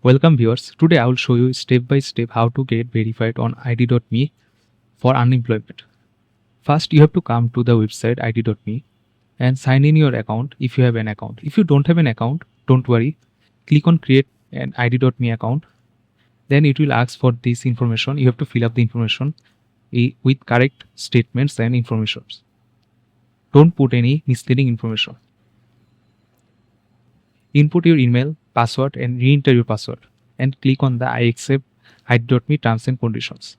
Welcome viewers. Today I will show you step by step how to get verified on id.me for unemployment. First you have to come to the website id.me and sign in your account if you have an account. If you don't have an account, don't worry. Click on create an id.me account. Then it will ask for this information. You have to fill up the information with correct statements and informations. Don't put any misleading information. Input your email, password and re-enter your password and click on the I accept id.me terms and conditions.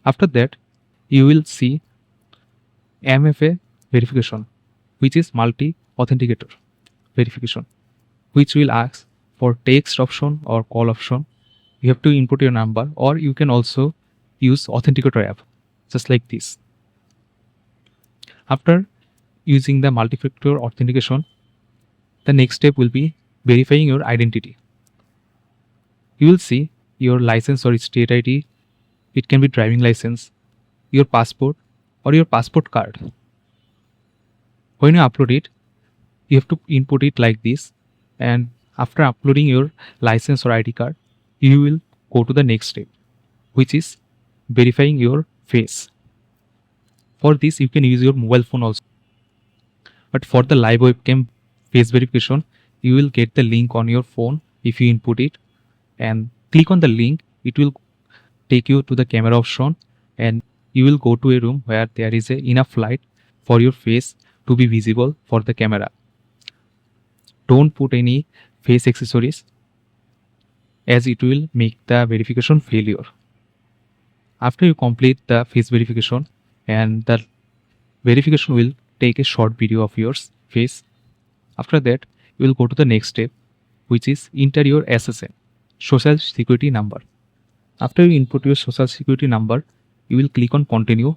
After that, you will see MFA verification, which is multi-authenticator verification, which will ask for text option or call option. You have to input your number, or you can also use authenticator app, just like this. After using the multi-factor authentication, the next step will be verifying your identity. You will see your license or state ID. It can be driving license, your passport, or your passport card. When you upload it, you have to input it like this, and after uploading your license or ID card, you will go to the next step, which is verifying your face. For this, you can use your mobile phone also. But for the live webcam face verification, you will get the link on your phone if you input it and click on the link. It will take you to the camera option and you will go to a room where there is enough light for your face to be visible for the camera. Don't put any face accessories as it will make the verification failure. After you complete the face verification, and the verification will take a short video of your face. After that, you will go to the next step, which is enter your SSN, social security number. After you input your social security number, you will click on continue,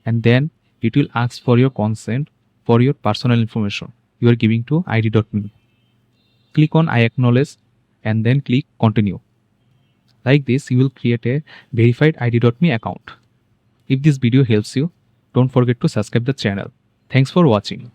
and then it will ask for your consent for your personal information you are giving to id.me. Click on I acknowledge and then click continue. Like this, you will create a verified id.me account. If this video helps you, don't forget to subscribe the channel. Thanks for watching.